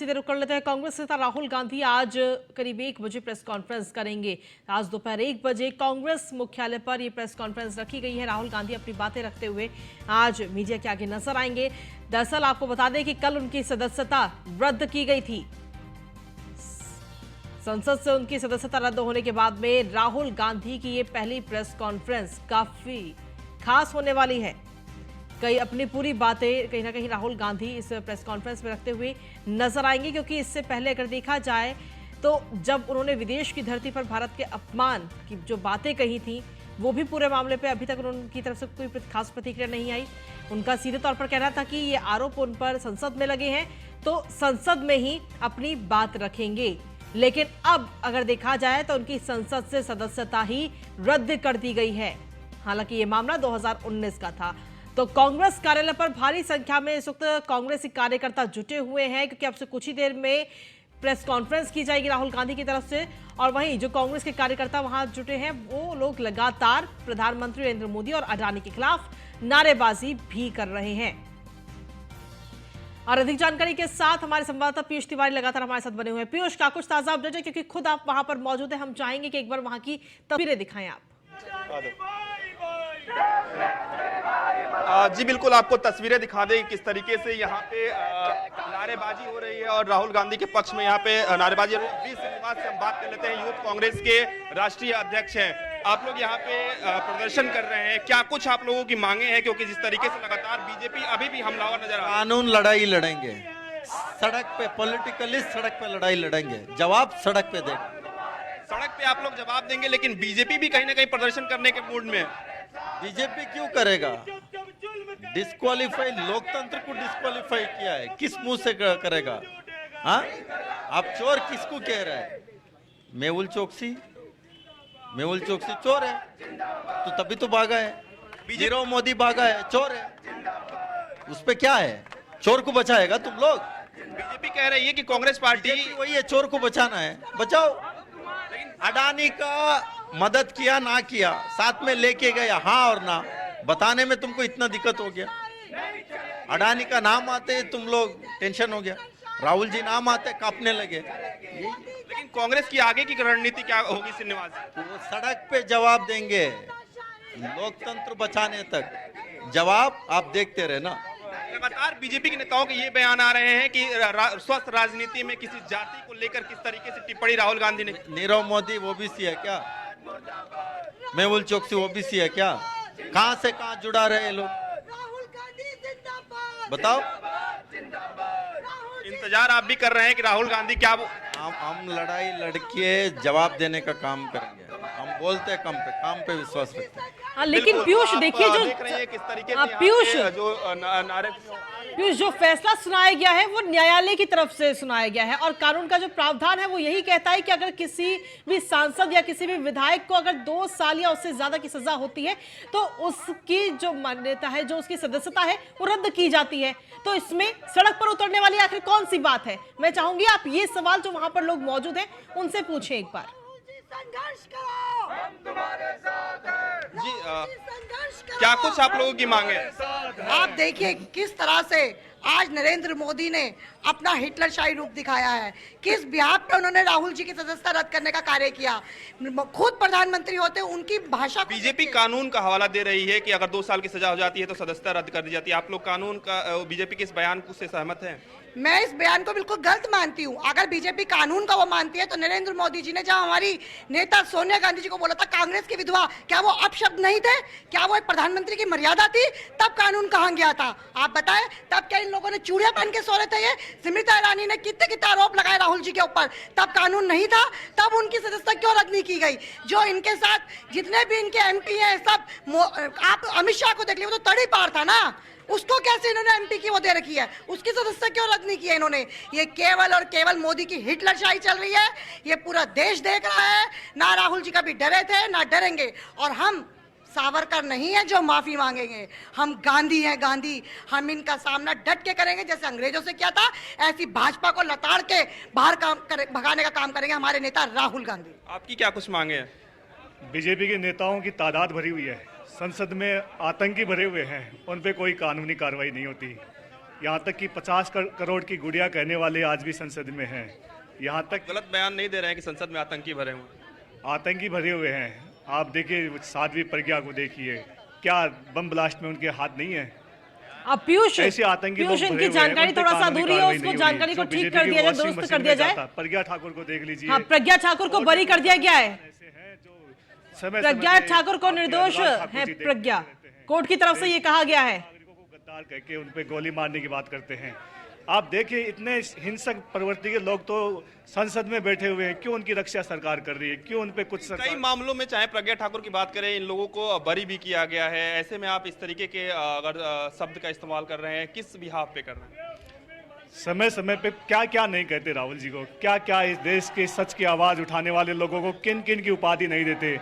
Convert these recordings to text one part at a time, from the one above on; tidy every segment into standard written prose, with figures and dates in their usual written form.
सीधे रुक कर लेते हैं। कांग्रेस नेता राहुल गांधी आज करीब 1 बजे प्रेस कॉन्फ्रेंस करेंगे। आज दोपहर 1 बजे कांग्रेस मुख्यालय पर यह प्रेस कॉन्फ्रेंस रखी गई है। राहुल गांधी अपनी बातें रखते हुए आज मीडिया के आगे नजर आएंगे। दरअसल आपको बता दें कि कल उनकी सदस्यता रद्द की गई थी। संसद से उनकी सदस्यता रद्द होने के बाद में राहुल गांधी की ये पहली प्रेस कॉन्फ्रेंस काफी खास होने वाली है। कई अपनी पूरी बातें कहीं ना कहीं राहुल गांधी इस प्रेस कॉन्फ्रेंस में रखते हुए नजर आएंगे, क्योंकि इससे पहले अगर देखा जाए तो जब उन्होंने विदेश की धरती पर भारत के अपमान की जो बातें कही थी, वो भी पूरे मामले पे अभी तक उनकी तरफ से कोई खास प्रतिक्रिया नहीं आई। उनका सीधे तौर पर कहना था कि ये आरोप उन पर संसद में लगे हैं तो संसद में ही अपनी बात रखेंगे। लेकिन अब अगर देखा जाए तो उनकी संसद से सदस्यता ही रद्द कर दी गई है। हालांकि ये मामला 2019 का था। तो कांग्रेस कार्यालय पर भारी संख्या में इस वक्त कांग्रेसी कार्यकर्ता जुटे हुए हैं, क्योंकि अब से कुछ ही देर में प्रेस कॉन्फ्रेंस की जाएगी राहुल गांधी की तरफ से। और वहीं जो कांग्रेस के कार्यकर्ता वहां जुटे हैं वो लोग लगातार प्रधानमंत्री नरेंद्र मोदी और अडानी के खिलाफ नारेबाजी भी कर रहे हैं। और अधिक जानकारी के साथ हमारे संवाददाता पीयूष तिवारी लगातार हमारे साथ बने हुए हैं। पीयूष, का कुछ ताजा अपडेट है, क्योंकि खुद आप वहां पर मौजूद हैं। हम चाहेंगे कि एक बार वहां की तस्वीरें दिखाएं आप। जी बिल्कुल, आपको तस्वीरें दिखा दें किस तरीके से यहाँ पे नारेबाजी हो रही है और राहुल गांधी के पक्ष में यहाँ पे नारेबाजी हो रही है। वी श्रीनिवास से हम बात कर लेते हैं, यूथ कांग्रेस के राष्ट्रीय अध्यक्ष हैं। आप लोग यहाँ पे प्रदर्शन कर रहे हैं, क्या कुछ आप लोगों की मांगे हैं? क्योंकि जिस तरीके से लगातार बीजेपी अभी भी हमलावर नजर आ रही है। कानून लड़ाई लड़ेंगे, सड़क पे पॉलिटिकली सड़क पे लड़ाई लड़ेंगे, जवाब सड़क पे दे। सड़क पे आप लोग जवाब देंगे, लेकिन बीजेपी भी कहीं ना कहीं प्रदर्शन करने के मूड में। बीजेपी क्यों करेगा? डिस्क्वालीफाई, लोकतंत्र को डिस्क्वालीफाई किया है, किस मुंह से करेगा? हाँ, आप चोर किसको कह रहे हैं? मेहुल चोकसी चोर है तो तभी तो भागा है। नीरव मोदी भागा है, चोर है। उस पे क्या है? चोर को बचाएगा तुम लोग? बीजेपी कह रही है कि कांग्रेस पार्टी वही है, चोर को बचाना है, बचाओ। अडानी का मदद किया ना किया, साथ में लेके गया, हाँ और ना बताने में तुमको इतना दिक्कत हो गया। अडानी का नाम आते तुम लोग टेंशन हो गया, राहुल जी नाम आते कांपने लगे। लेकिन कांग्रेस की आगे की रणनीति क्या होगी श्रीनिवास? वो सड़क पे जवाब देंगे, लोकतंत्र बचाने तक जवाब आप देखते रहे ना। लगातार बीजेपी के नेताओं के ये बयान आ रहे हैं कि स्वस्थ राजनीति में किसी जाति को लेकर किस तरीके से टिप्पणी राहुल गांधी ने। नीरव मोदी ओबीसी है क्या? मेहुल चोकसी ओबीसी है क्या? कहां से कहां जुड़ा रहे लोग, बताओ। इंतजार आप भी कर रहे हैं कि राहुल गांधी क्या हम लड़ाई लड़के जवाब देने का काम करेंगे। हम बोलते कम पे, काम पे विश्वास रखते हैं। हाँ, लेकिन पीयूष देखिए जो किस तरीके से पीयूष जो फैसला सुनाया गया है वो न्यायालय की तरफ से सुनाया गया है, और कानून का जो प्रावधान है वो यही कहता है कि अगर किसी भी सांसद या किसी भी विधायक को अगर 2 साल या उससे ज्यादा की सजा होती है तो उसकी जो मान्यता है, जो उसकी सदस्यता है, वो रद्द की जाती है। तो इसमें सड़क पर उतरने वाली आखिर कौन सी बात है? मैं चाहूंगी आप ये सवाल जो वहां पर लोग मौजूद हैं उनसे पूछें एक बार। संघर्ष करो, हम तुम्हारे साथ हैं। जी क्या कुछ आप लोगों की मांग है? आप देखिए किस तरह से आज नरेंद्र मोदी ने अपना हिटलरशाही रूप दिखाया है, किस बिहार पे उन्होंने राहुल जी की सदस्यता रद्द करने का कार्य किया। खुद प्रधानमंत्री होते उनकी भाषा। बीजेपी कानून का हवाला दे रही है कि अगर 2 साल की सजा हो जाती है तो सदस्यता रद्द कर दी जाती है। आप लोग कानून का, बीजेपी के इस बयान से सहमत हैं? मैं इस बयान को बिल्कुल गलत मानती हूँ। अगर बीजेपी कानून का वो मानती है तो नरेंद्र मोदी जी ने जब हमारी नेता सोनिया गांधी जी को बोला था कांग्रेस की विधवा, क्या वो अपशब्द नहीं थे? क्या वो एक प्रधानमंत्री की मर्यादा थी? तब कानून कहाँ गया था आप बताएं? तब क्या इन लोगों ने चूड़ियां पहन के सो रहे थे? ये स्मृति ईरानी ने कितने कितने आरोप लगाए राहुल जी के ऊपर, तब कानून नहीं था? तब उनकी सदस्यता क्यों रद्द नहीं की गई? जो इनके साथ जितने भी इनके एमपी हैं सब, आप अमित शाह को देख लीजिए, वो तो तड़ी पार था ना, उसको कैसे इन्होंने एमपी की वो दे रखी है? उसकी सदस्यता क्यों रद्द नहीं किया इन्होंने? ये केवल और केवल मोदी की हिटलरशाही चल रही है, ये पूरा देश देख रहा है। ना राहुल जी कभी डरे थे ना डरेंगे, और हम सावरकर नहीं है जो माफी मांगेंगे, हम गांधी हैं, गांधी। हम इनका सामना डट के करेंगे, जैसे अंग्रेजों से किया था ऐसी भाजपा को लताड़ के बाहर भगाने का काम करेंगे हमारे नेता राहुल गांधी। आपकी क्या कुछ मांगे हैं? बीजेपी के नेताओं की तादाद भरी हुई है, संसद में आतंकी भरे हुए हैं, उन पे कोई कानूनी कार्रवाई नहीं होती। यहाँ तक कि 50 करोड़ की गुड़िया कहने वाले आज भी संसद में हैं। यहाँ तक गलत बयान नहीं दे रहे हैं कि संसद में आतंकी भरे हुए आतंकी भरे हुए हैं। आप देखिए साध्वी प्रज्ञा को देखिए, क्या बम ब्लास्ट में उनके हाथ नहीं है? अब पीयूष ऐसे आतंकी लोग इनकी भरे हुए हैं, जानकारी उन पे थोड़ा सा कानूनी अधूरी है, कार्रवाई उसको नहीं जानकारी को हुई। ठीक जो कर दिया जाए, BJP की दुरुस्त वॉशिंग कर दिया मशीन में जाए। जाता, प्रज्ञा ठाकुर को देख लीजिए। हाँ, प्रज्ञा ठाकुर को बरी कर दिया गया है। ऐसे हैं जो समय प्रज्ञा समय पे ठाकुर को आपके निर्दोष अनुराग ठाकुर है। जी देखते प्रज्ञा रहते हैं। कोर्ट की तरफ से ये कहा गया है। नागरिकों को गद्दार कह के उन पे गोली मारने की बात करते हैं। आप देखिए इतने हिंसक प्रवृत्ति के लोग तो संसद में बैठे हुए हैं, क्यों उनकी रक्षा सरकार कर रही है? क्यों उन पे कुछ कई सरकार मामलों में चाहे प्रज्ञा ठाकुर की बात करें, इन लोगों को बरी भी किया गया है। ऐसे में आप इस तरीके के अगर शब्द का इस्तेमाल कर रहे हैं, किस बिहाफ पे कर रहे हैं? समय समय पे क्या क्या नहीं कहते राहुल जी को? क्या क्या इस देश के सच की आवाज उठाने वाले लोगों को किन किन की उपाधि नहीं देते?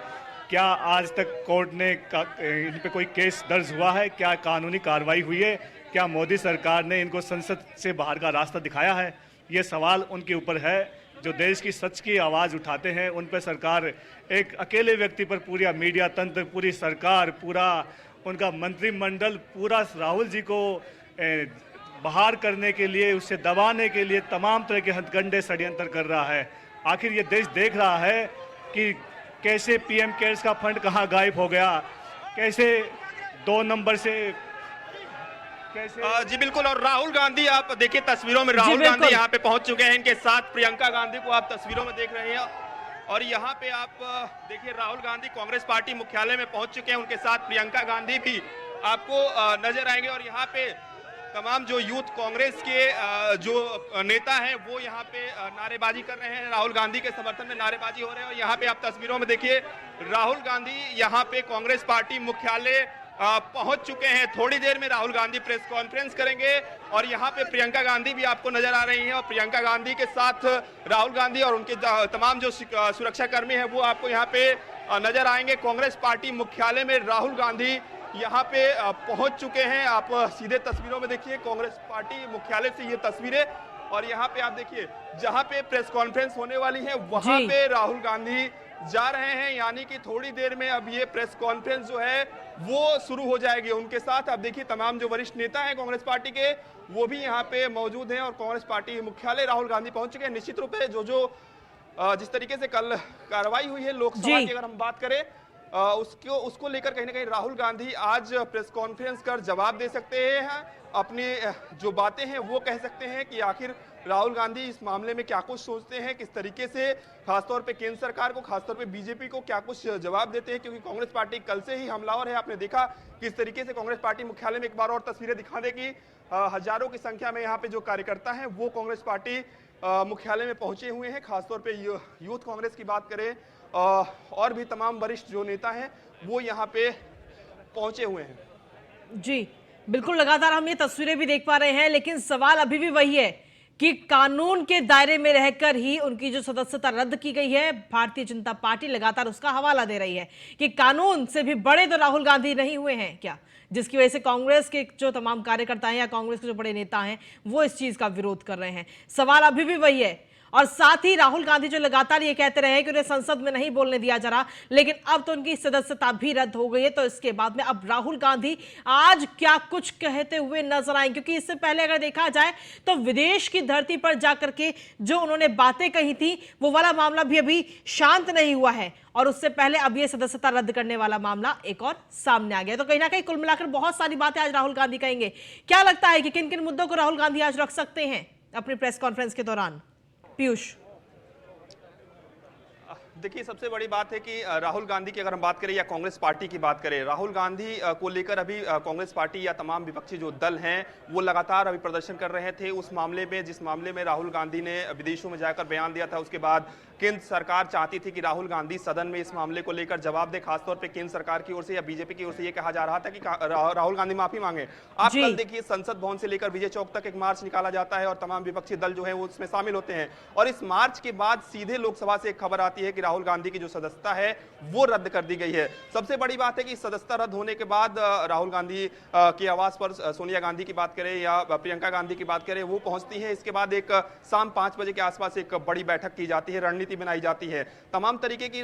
क्या आज तक कोर्ट ने इन पे कोई केस दर्ज हुआ है? क्या कानूनी कार्रवाई हुई है? क्या मोदी सरकार ने इनको संसद से बाहर का रास्ता दिखाया है? ये सवाल उनके ऊपर है। जो देश की सच की आवाज़ उठाते हैं उन पर सरकार एक अकेले व्यक्ति पर पूरा मीडिया तंत्र, पूरी सरकार, पूरा उनका मंत्रिमंडल पूरा राहुल जी को बाहर करने के लिए, उसे दबाने के लिए तमाम तरह के हथकंडे षड्यंत्र कर रहा है। आखिर ये देश देख रहा है कि कैसे पीएम केयर्स का फंड कहाँ गायब हो गया, कैसे 2 नंबर से कैसे जी बिल्कुल। और राहुल गांधी, आप देखिए तस्वीरों में राहुल गांधी यहाँ पे पहुंच चुके हैं। इनके साथ प्रियंका गांधी को आप तस्वीरों में देख रहे हैं। और यहाँ पे आप देखिए राहुल गांधी कांग्रेस पार्टी मुख्यालय में पहुंच चुके हैं। उनके साथ प्रियंका गांधी भी आपको नजर आएंगे। और यहाँ पे तमाम जो यूथ कांग्रेस के जो नेता हैं वो यहाँ पे नारेबाजी कर रहे हैं। राहुल गांधी के समर्थन में नारेबाजी हो रहे हैं। और यहाँ पे आप तस्वीरों में देखिए राहुल गांधी यहाँ पे कांग्रेस पार्टी मुख्यालय पहुंच चुके हैं। थोड़ी देर में राहुल गांधी प्रेस कॉन्फ्रेंस करेंगे। और यहाँ पे प्रियंका गांधी भी आपको नजर आ रही हैं। और प्रियंका गांधी के साथ राहुल गांधी और उनके तमाम जो सुरक्षा कर्मी हैं वो आपको यहाँ पे नजर आएंगे। कांग्रेस पार्टी मुख्यालय में राहुल गांधी यहाँ पे पहुंच चुके हैं। आप सीधे तस्वीरों में देखिए कांग्रेस पार्टी मुख्यालय से ये तस्वीरें। और यहाँ पे आप देखिए जहाँ पे प्रेस कॉन्फ्रेंस होने वाली है वहां पे राहुल गांधी जा रहे हैं। यानी कि थोड़ी देर में अब ये प्रेस कॉन्फ्रेंस जो है वो शुरू हो जाएगी। उनके साथ आप देखिए तमाम जो वरिष्ठ नेता हैं कांग्रेस पार्टी के वो भी यहाँ पे मौजूद हैं। और कांग्रेस पार्टी मुख्यालय राहुल गांधी पहुंच चुके हैं। निश्चित रूप से जिस तरीके से कल कार्रवाई हुई है लोकसभा की अगर हम बात करें उसको लेकर कहीं ना कहीं राहुल गांधी आज प्रेस कॉन्फ्रेंस कर जवाब दे सकते हैं। अपनी जो बातें हैं वो कह सकते हैं कि आखिर राहुल गांधी इस मामले में क्या कुछ सोचते हैं, किस तरीके से खासतौर पे केंद्र सरकार को, खासतौर पे बीजेपी को क्या कुछ जवाब देते हैं। क्योंकि कांग्रेस पार्टी कल से ही हमलावर है। आपने देखा किस तरीके से कांग्रेस पार्टी मुख्यालय में, एक बार और तस्वीरें दिखा दे कि हजारों की संख्या में यहाँ पे जो कार्यकर्ता हैं वो कांग्रेस पार्टी मुख्यालय में पहुंचे हुए हैं। खासतौर पे यूथ कांग्रेस की बात करें और भी तमाम वरिष्ठ जो नेता हैं वो यहाँ पे पहुंचे हुए हैं। जी बिल्कुल, लगातार हम ये तस्वीरें भी देख पा रहे हैं। लेकिन सवाल अभी भी वही है कि कानून के दायरे में रहकर ही उनकी जो सदस्यता रद्द की गई है, भारतीय जनता पार्टी लगातार उसका हवाला दे रही है कि कानून से भी बड़े तो राहुल गांधी नहीं हुए हैं क्या, जिसकी वजह से कांग्रेस के जो तमाम कार्यकर्ता हैं या कांग्रेस के जो बड़े नेता हैं वो इस चीज का विरोध कर रहे हैं। सवाल अभी भी वही है। और साथ ही राहुल गांधी जो लगातार ये कहते रहे हैं कि उन्हें संसद में नहीं बोलने दिया जा रहा, लेकिन अब तो उनकी सदस्यता भी रद्द हो गई है। तो इसके बाद में अब राहुल गांधी आज क्या कुछ कहते हुए नजर आए, क्योंकि इससे पहले अगर देखा जाए तो विदेश की धरती पर जाकर के जो उन्होंने बातें कही थी वो वाला मामला भी अभी शांत नहीं हुआ है। और उससे पहले अब ये सदस्यता रद्द करने वाला मामला एक और सामने आ गया। तो कहीं ना कहीं कुल मिलाकर बहुत सारी बातें आज राहुल गांधी कहेंगे। क्या लगता है कि किन किन मुद्दों को राहुल गांधी आज रख सकते हैं अपनी प्रेस कॉन्फ्रेंस के दौरान? पीयूष, देखिए सबसे बड़ी बात है कि राहुल गांधी की अगर हम बात करें या कांग्रेस पार्टी की बात करें, राहुल गांधी को लेकर अभी कांग्रेस पार्टी या तमाम विपक्षी जो दल हैं वो लगातार अभी प्रदर्शन कर रहे थे उस मामले में, जिस मामले में राहुल गांधी ने विदेशों में जाकर बयान दिया था। उसके बाद केंद्र सरकार चाहती थी कि राहुल गांधी सदन में इस मामले को लेकर जवाब दे। खासतौर पे केंद्र सरकार की ओर से या बीजेपी की ओर से ये कहा जा रहा था कि राहुल गांधी माफी मांगे। आप कल देखिए संसद भवन से लेकर विजय चौक तक एक मार्च निकाला जाता है और तमाम विपक्षी दल जो है वो उसमें शामिल होते हैं। और इस मार्च के बाद सीधे लोकसभा से एक खबर आती है कि राहुल गांधी की जो सदस्यता है वो रद्द कर दी गई है। सबसे बड़ी बात है कि सदस्यता रद्द होने के बाद राहुल गांधी के आवास पर सोनिया गांधी की बात करें या प्रियंका गांधी की बात करें, वो पहुंचती है। इसके बाद एक शाम 5 बजे के आसपास एक बड़ी बैठक की जाती है, रणनीति बनाई जाती है, तमाम तरीके की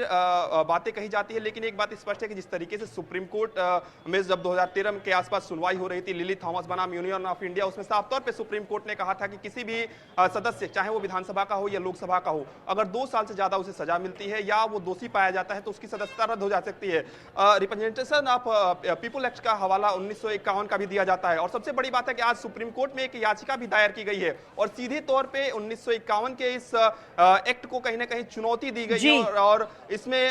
बातें कही जाती है। लेकिन एक बात स्पष्ट है कि जिस तरीके से सुप्रीम कोर्ट में जब 2013 के आसपास सुनवाई हो रही थी, लिली थॉमस बनाम यूनियन ऑफ इंडिया, उसमें साफ तौर पे सुप्रीम कोर्ट ने कहा था कि किसी भी सदस्य, चाहे वो विधानसभा का हो या लोकसभा का हो, अगर 2 साल से ज्यादा उसे सजा मिलती है या वो दोषी पाया जाता है तो उसकी सदस्यता रद्द हो जा सकती है। रिप्रेजेंटेशन ऑफ पीपुल एक्ट का हवाला 1951 का भी दिया जाता है। और सबसे बड़ी बात है कि आज सुप्रीम कोर्ट में एक याचिका भी दायर की गई है और सीधे तौर पे 1951 के इस एक्ट को कहीं ना कहीं चुनौती दी गई है और इसमें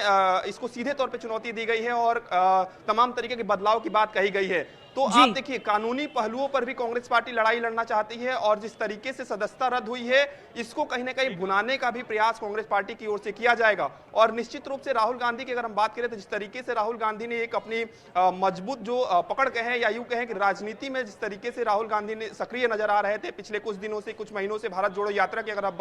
इसको सीधे तौर पे चुनौती दी गई है और तमाम तरीके के बदलाव की बात कही गई है। तो आप देखिए, कानूनी पहलुओं पर भी कांग्रेस पार्टी लड़ाई लड़ना चाहती है और जिस तरीके से सदस्यता रद्द हुई है, इसको कहीं ना कहीं भुनाने का भी प्रयास कांग्रेस पार्टी की ओर से किया जाएगा। और निश्चित रूप से राहुल गांधी की अगर हम बात करें तो जिस तरीके से राहुल गांधी ने एक अपनी मजबूत जो पकड़ कहें या यूं कहें कि राजनीति में जिस तरीके से राहुल गांधी ने सक्रिय नजर आ रहे थे पिछले कुछ दिनों से, कुछ महीनों से, भारत जोड़ो यात्रा की अगर आप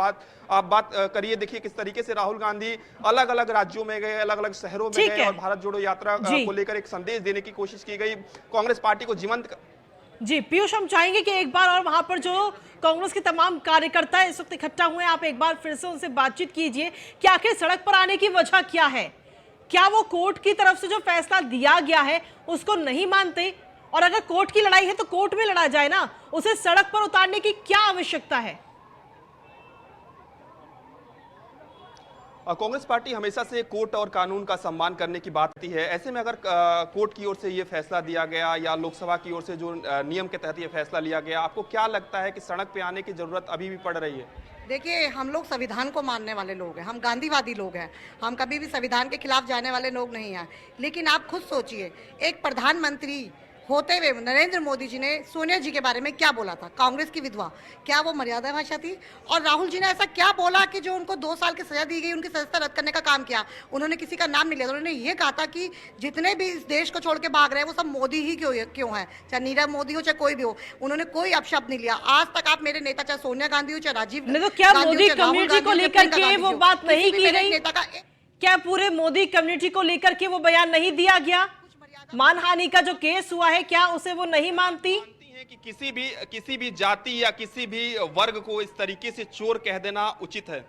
बात करिए, देखिए किस तरीके से राहुल गांधी अलग अलग राज्यों में गए, अलग अलग शहरों में गए और भारत जोड़ो यात्रा को लेकर एक संदेश देने की कोशिश की गई, कांग्रेस पार्टी को जीवंत। जी पीयूष, हम चाहेंगे कि एक बार और वहां पर जो कांग्रेस के तमाम कार्यकर्ता इस वक्त इकट्ठा हुए हैं, आप एक बार फिर से उनसे बातचीत कीजिए कि आखिर सड़क पर आने की वजह क्या है। क्या वो कोर्ट की तरफ से जो फैसला दिया गया है उसको नहीं मानते? और अगर कोर्ट की लड़ाई है तो कोर्ट में लड़ा जाए ना, उसे सड़क पर उतारने की क्या आवश्यकता है? कांग्रेस पार्टी हमेशा से कोर्ट और कानून का सम्मान करने की बात करती है। ऐसे में अगर कोर्ट की ओर से ये फैसला दिया गया या लोकसभा की ओर से जो नियम के तहत ये फैसला लिया गया, आपको क्या लगता है कि सड़क पे आने की जरूरत अभी भी पड़ रही है? देखिए, हम लोग संविधान को मानने वाले लोग हैं, हम गांधीवादी लोग हैं, हम कभी भी संविधान के खिलाफ जाने वाले लोग नहीं हैं। लेकिन आप खुद सोचिए, एक प्रधानमंत्री होते हुए नरेंद्र मोदी जी ने सोनिया जी के बारे में क्या बोला था, कांग्रेस की विधवा, क्या वो मर्यादा भाषा थी? और राहुल जी ने ऐसा क्या बोला कि जो उनको 2 साल की सजा दी गई, उनकी सदस्यता रद्द करने का काम किया? उन्होंने किसी का नाम नहीं लिया, उन्होंने ये कहा था कि जितने भी इस देश को छोड़ के भाग रहे हैं वो सब मोदी ही क्यों है, चाहे नीरव मोदी हो चाहे कोई भी हो। उन्होंने कोई अपशब्द नहीं लिया। आज तक आप मेरे नेता, चाहे सोनिया गांधी हो चाहे राजीव तो क्या मोदी कम्युनिटी को लेकर के वो बात नहीं की गई? क्या पूरे मोदी कम्युनिटी को लेकर के वो बयान नहीं दिया गया? मानहानि का जो केस हुआ है, क्या उसे वो नहीं मानती है कि किसी भी जाति या किसी भी वर्ग को इस तरीके से चोर कह देना उचित है?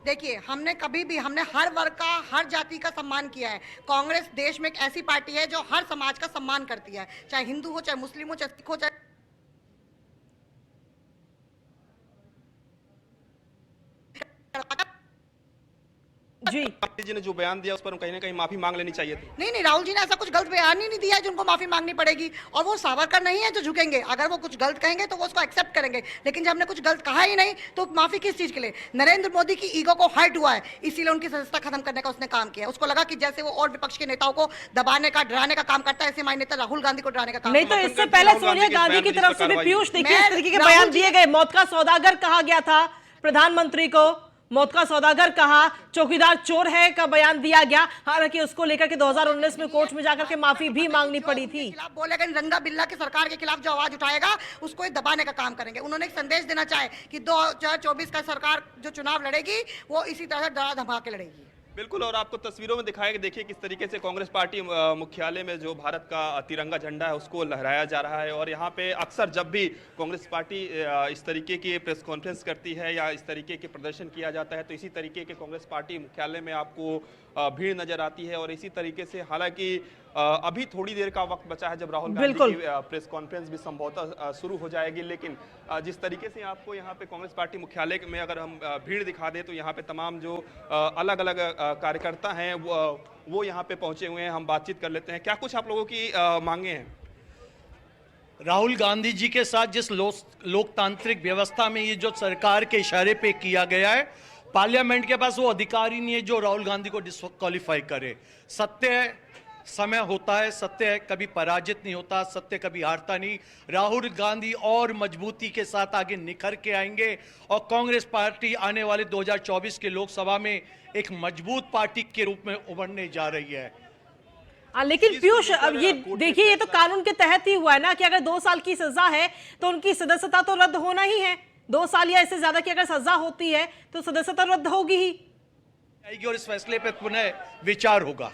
देखिए, हमने हर वर्ग का, हर जाति का सम्मान किया है। कांग्रेस देश में एक ऐसी पार्टी है जो हर समाज का सम्मान करती है, चाहे हिंदू हो, चाहे मुस्लिम हो, चाहे सिख हो, चाहे जी ने जो बयान दिया उस पर कहीं ना कहीं माफी मांग लेनी चाहिए थी। नहीं, राहुल जी ने ऐसा कुछ गलत बयान ही नहीं दिया है जिनको माफी मांगनी पड़ेगी। और वो सावरकर नहीं है जो झुकेंगे, अगर वो कुछ गलत कहेंगे तो वो उसको एक्सेप्ट करेंगे। लेकिन जब हमने कुछ गलत कहा ही नहीं तो माफी किस चीज के लिए? नरेंद्र मोदी की ईगो को हर्ट हुआ है, इसीलिए उनकी सदस्यता खत्म करने का उसने काम किया। उसको लगा कि जैसे वो और विपक्ष के नेताओं को दबाने का, डराने का काम करता है, ऐसे हमारे नेता राहुल गांधी को डराने का काम नहीं। तो इससे पहले सोनिया गांधी की तरफ से भी पीयूष, देखिए इस तरीके के बयान दिए गए। मौत का सौदागर कहा गया था प्रधानमंत्री को, मौत का सौदागर कहा, चौकीदार चोर है का बयान दिया गया। हालांकि उसको लेकर के 2019 में कोर्ट में जाकर के माफी भी मांगनी पड़ी थी। खिलाफ बोलेगा, रंगा बिल्ला की सरकार के खिलाफ जो आवाज उठाएगा उसको दबाने का काम करेंगे। उन्होंने एक संदेश देना चाहे कि 2024 का सरकार जो चुनाव लड़ेगी वो इसी तरह से डरा धमका के लड़ेगी। बिल्कुल, और आपको तस्वीरों में दिखाया कि देखिए किस तरीके से कांग्रेस पार्टी मुख्यालय में जो भारत का तिरंगा झंडा है उसको लहराया जा रहा है। और यहाँ पे अक्सर जब भी कांग्रेस पार्टी इस तरीके की प्रेस कॉन्फ्रेंस करती है या इस तरीके के प्रदर्शन किया जाता है तो इसी तरीके के कांग्रेस पार्टी मुख्यालय में आपको भीड़ नजर आती है। और इसी तरीके से हालांकि अभी थोड़ी देर का वक्त बचा है जब राहुल गांधी की प्रेस कॉन्फ्रेंस भी संभवतः शुरू हो जाएगी, लेकिन जिस तरीके से आपको यहाँ पे कांग्रेस पार्टी मुख्यालय में अगर हम भीड़ दिखा दें तो यहाँ पे तमाम जो अलग अलग कार्यकर्ता हैं वो यहाँ पे पहुंचे हुए हैं। हम बातचीत कर लेते हैं। क्या कुछ आप लोगों की मांगे हैं? राहुल गांधी जी के साथ जिस लोकतांत्रिक व्यवस्था में ये जो सरकार के इशारे पे किया गया है, पार्लियामेंट के पास वो अधिकार ही नहीं है जो राहुल गांधी को डिस्क्वालीफाई करे। सत्य समय होता है, सत्य कभी पराजित नहीं होता, सत्य कभी हारता नहीं। राहुल गांधी और मजबूती के साथ आगे निखर के आएंगे और कांग्रेस पार्टी आने वाले 2024 के लोकसभा में एक मजबूत पार्टी के रूप में उभरने जा रही है। लेकिन पीयूष, अब ये देखिए, ये तो कानून के तहत ही हुआ है ना कि अगर 2 साल की सजा है तो उनकी सदस्यता तो रद्द होना ही है। 2 साल या इससे ज्यादा की अगर सजा होती है तो सदस्यता रद्द होगी ही। आएगी और इस फैसले पर पुनः विचार होगा।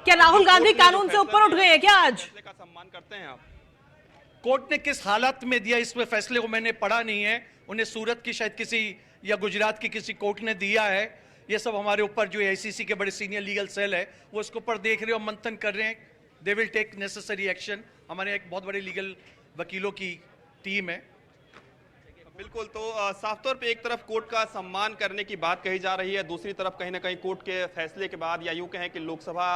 क्या राहुल गांधी कानून से ऊपर उठ गए हैं क्या आज? फैसले का सम्मान करते हैं आप? कोर्ट ने किस हालत में दिया इसमें फैसले को मैंने पढ़ा नहीं है। उन्हें सूरत की शायद किसी या गुजरात की किसी कोर्ट ने दिया है। ये सब हमारे ऊपर जो आईसीसी के बड़े सीनियर लीगल सेल है वो इसके ऊपर देख रहे हैं और मंथन कर रहे हैं। They will take necessary action. हमारे एक बहुत बड़े लीगल वकीलों की टीम है। बिल्कुल, तो साफ तौर पे एक तरफ कोर्ट का सम्मान करने की बात कही जा रही है, दूसरी तरफ कहीं ना कहीं कोर्ट के फैसले के बाद या यूं कहें कि लोकसभा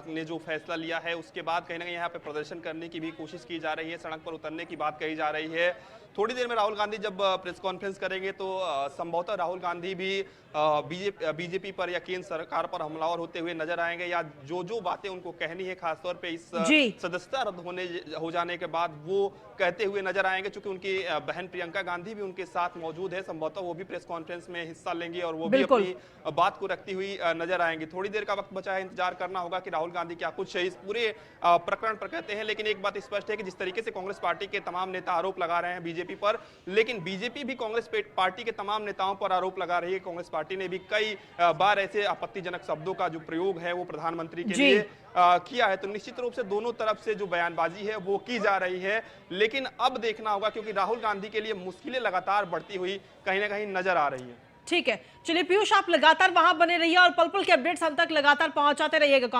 ने जो फैसला लिया है उसके बाद कहीं ना कहीं यहाँ पे प्रदर्शन करने की भी कोशिश की जा रही है, सड़क पर उतरने की बात कही जा रही है। थोड़ी देर में राहुल गांधी जब प्रेस कॉन्फ्रेंस करेंगे तो संभवतः राहुल गांधी भी बीजेपी पर या केंद्र सरकार पर हमलावर होते हुए नजर आएंगे, या जो बातें उनको कहनी है खासतौर पे इस सदस्यता रद्द हो जाने के बाद वो कहते हुए नजर आएंगे। चूंकि उनकी बहन प्रियंका गांधी भी उनके साथ मौजूद है, संभवतः वो भी प्रेस कॉन्फ्रेंस में हिस्सा लेंगी और वो भी अपनी बात को रखती हुई नजर आएंगी। थोड़ी देर का वक्त बचा है, इंतजार करना होगा कि राहुल गांधी क्या कुछ इस पूरे प्रकरण पर कहते हैं। लेकिन एक बात स्पष्ट है कि जिस तरीके से कांग्रेस पार्टी के तमाम नेता आरोप लगा रहे हैं बीजेपी पर, लेकिन बीजेपी भी कांग्रेस पार्टी के तमाम नेताओं पर आरोप लगा रही है। कांग्रेस पार्टी ने भी कई बार ऐसे आपत्तिजनक शब्दों का जो प्रयोग है वो प्रधानमंत्री के लिए किया है। तो निश्चित रूप से दोनों तरफ से जो बयानबाजी है वो की जा रही है, लेकिन अब देखना होगा क्योंकि राहुल गांधी के लिए मुश्किलें लगातार बढ़ती हुई कहीं ना कहीं नजर आ रही है। ठीक है, चलिए पीयूष, आप लगातार वहां बने रहिए और पल पल के अपडेट्स हम तक लगातार पहुंचाते रहिएगा।